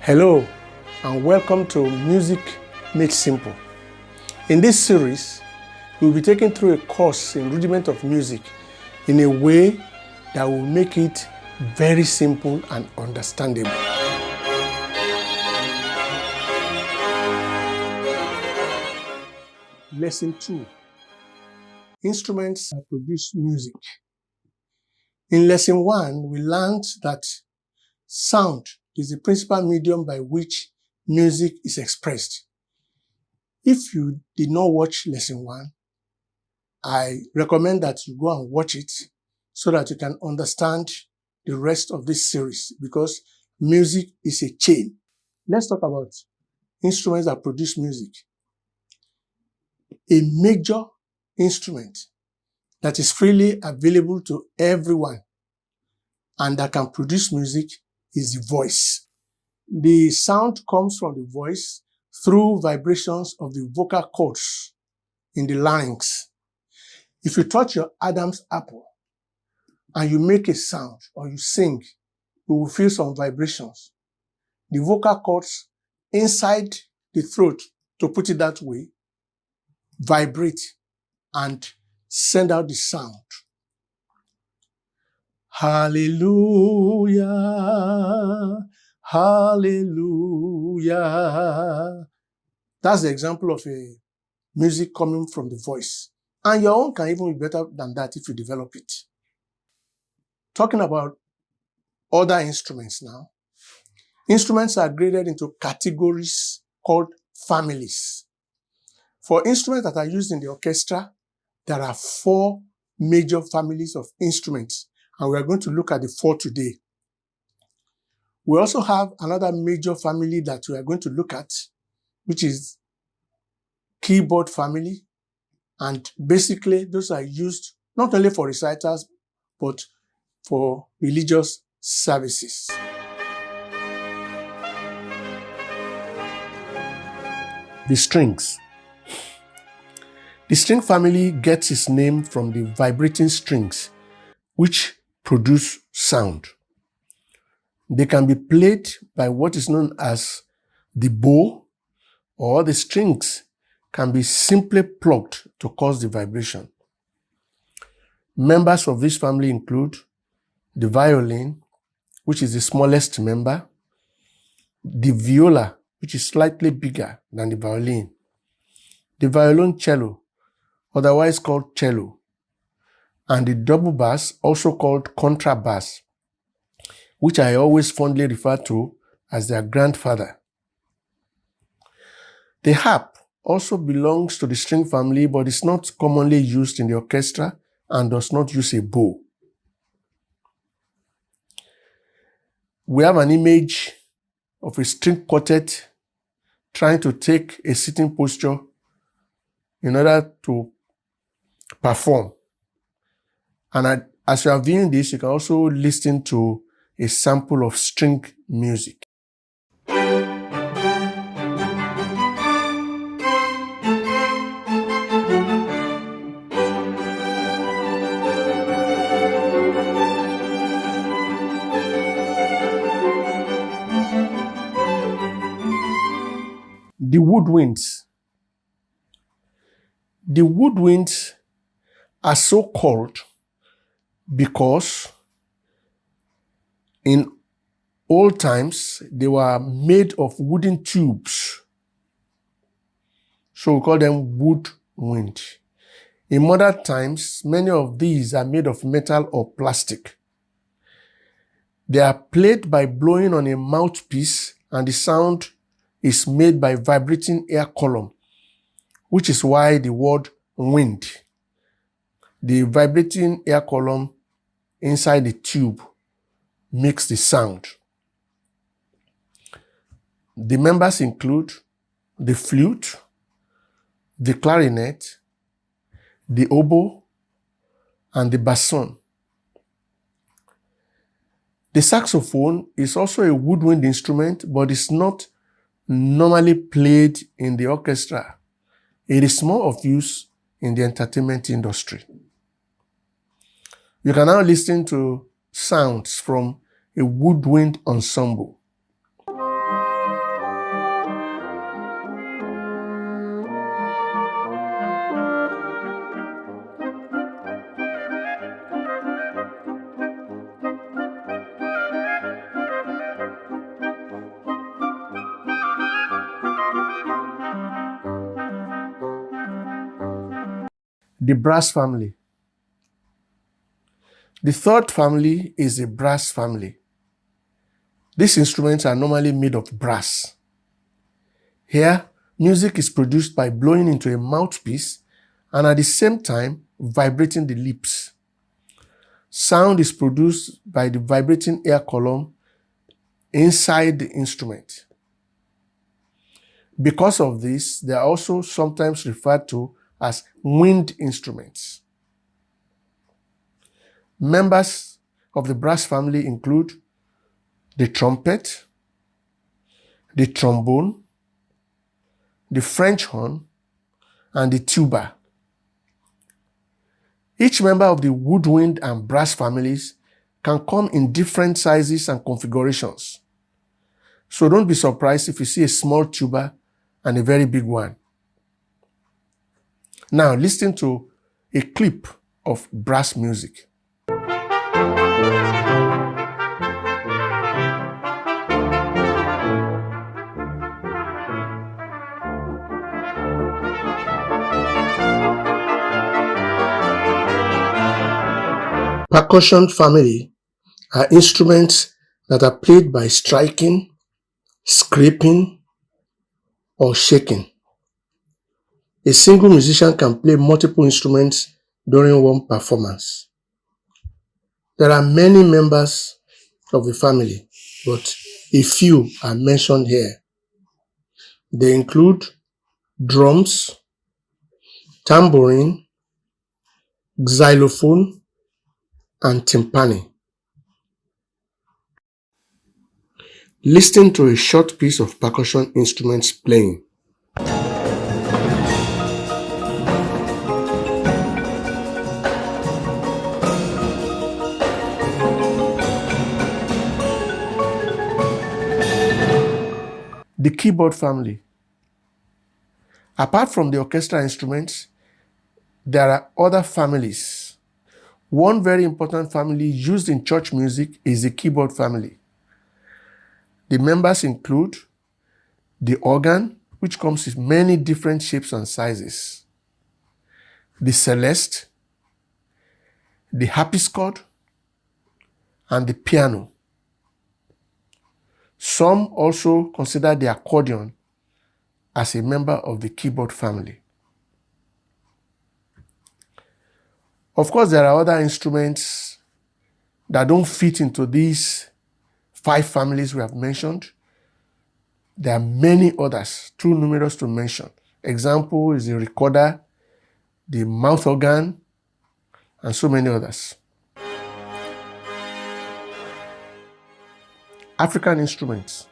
Hello and welcome to Music Made Simple. In this series, we'll be taking through a course in rudiment of music in a way that will make it very simple and understandable. Lesson 2. Instruments that produce music. In Lesson 1, we learned that sound is the principal medium by which music is expressed. If you did not watch Lesson 1, I recommend that you go and watch it so that you can understand the rest of this series, because music is a chain. Let's talk about instruments that produce music. A major instrument that is freely available to everyone and that can produce music is the voice. The sound comes from the voice through vibrations of the vocal cords in the larynx. If you touch your Adam's apple and you make a sound or you sing, you will feel some vibrations. The vocal cords inside the throat, to put it that way, vibrate and send out the sound. Hallelujah, hallelujah. That's the example of a music coming from the voice. And your own can even be better than that if you develop it. Talking about other instruments now. Instruments are graded into categories called families. For instruments that are used in the orchestra, there are 4 major families of instruments, and we are going to look at the 4 today. We also have another major family that we are going to look at, which is keyboard family. And basically, those are used not only for recitals, but for religious services. The strings. The string family gets its name from the vibrating strings, which produce sound. They can be played by what is known as the bow, or the strings can be simply plucked to cause the vibration. Members of this family include the violin, which is the smallest member, the viola, which is slightly bigger than the violin, the violoncello, otherwise called cello, and the double bass, also called contrabass, which I always fondly refer to as their grandfather. The harp also belongs to the string family, but is not commonly used in the orchestra and does not use a bow. We have an image of a string quartet trying to take a sitting posture in order to perform. And as you are viewing this, you can also listen to a sample of string music. The woodwinds. The woodwinds are so called because in old times they were made of wooden tubes. So we call them woodwind. In modern times, many of these are made of metal or plastic. They are played by blowing on a mouthpiece, and the sound is made by vibrating air column, which is why the word wind. The vibrating air column inside the tube makes the sound. The members include the flute, the clarinet, the oboe, and the bassoon. The saxophone is also a woodwind instrument, but is not normally played in the orchestra. It is more of use in the entertainment industry. You can now listen to sounds from a woodwind ensemble. The brass family. The third family is the brass family. These instruments are normally made of brass. Here, music is produced by blowing into a mouthpiece and at the same time vibrating the lips. Sound is produced by the vibrating air column inside the instrument. Because of this, they are also sometimes referred to as wind instruments. Members of the brass family include the trumpet, the trombone, the French horn, and the tuba. Each member of the woodwind and brass families can come in different sizes and configurations. So don't be surprised if you see a small tuba and a very big one. Now listen to a clip of brass music. Percussion family are instruments that are played by striking, scraping, or shaking. A single musician can play multiple instruments during one performance. There are many members of the family, but a few are mentioned here. They include drums, tambourine, xylophone, and timpani. Listen to a short piece of percussion instruments playing. The keyboard family. Apart from the orchestral instruments, there are other families. One very important family used in church music is the keyboard family. The members include the organ, which comes in many different shapes and sizes, the celeste, the harpsichord, and the piano. Some also consider the accordion as a member of the keyboard family. Of course, there are other instruments that don't fit into these 5 families we have mentioned. There are many others, too numerous to mention. Example is the recorder, the mouth organ, and so many others. African instruments.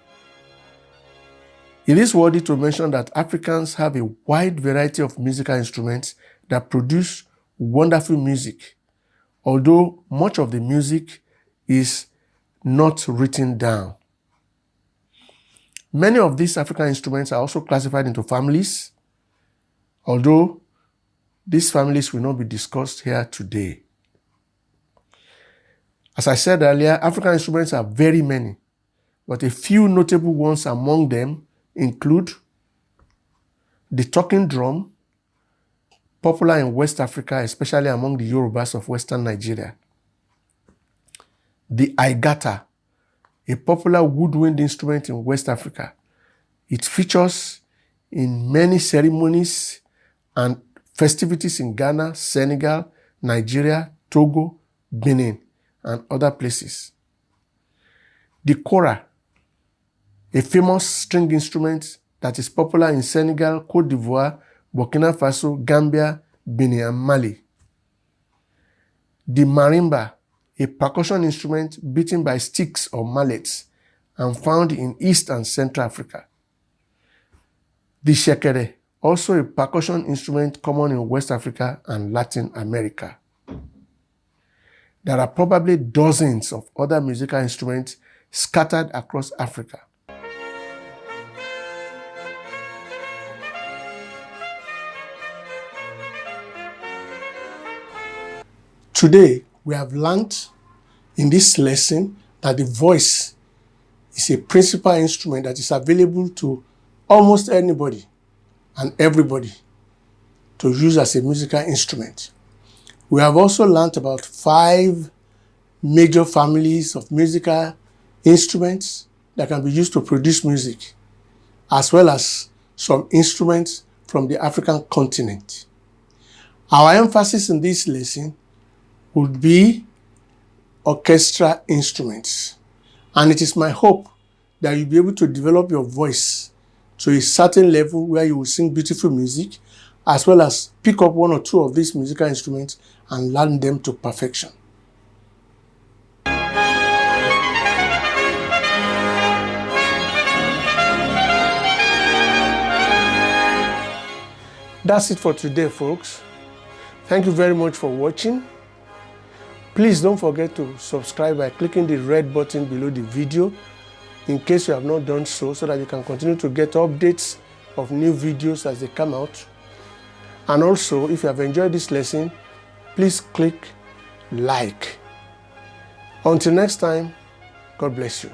It is worthy to mention that Africans have a wide variety of musical instruments that produce wonderful music, although much of the music is not written down. Many of these African instruments are also classified into families, although these families will not be discussed here today. As I said earlier, African instruments are very many, but a few notable ones among them include the talking drum, popular in West Africa, especially among the Yorubas of Western Nigeria. The aigata, a popular woodwind instrument in West Africa. It features in many ceremonies and festivities in Ghana, Senegal, Nigeria, Togo, Benin, and other places. The kora, a famous string instrument that is popular in Senegal, Cote d'Ivoire, Burkina Faso, Gambia, Benin, and Mali. The marimba, a percussion instrument beaten by sticks or mallets and found in East and Central Africa. The shekere, also a percussion instrument common in West Africa and Latin America. There are probably dozens of other musical instruments scattered across Africa. Today, we have learned in this lesson that the voice is a principal instrument that is available to almost anybody and everybody. to use as a musical instrument. We have also learned about 5 major families of musical instruments that can be used to produce music, as well as some instruments from the African continent. Our emphasis in this lesson would be orchestral instruments. And it is my hope that you'll be able to develop your voice to a certain level where you will sing beautiful music, as well as pick up 1 or 2 of these musical instruments and learn them to perfection. That's it for today, folks. Thank you very much for watching. Please don't forget to subscribe by clicking the red button below the video in case you have not done so that you can continue to get updates of new videos as they come out. And also, if you have enjoyed this lesson, please click like. Until next time, God bless you.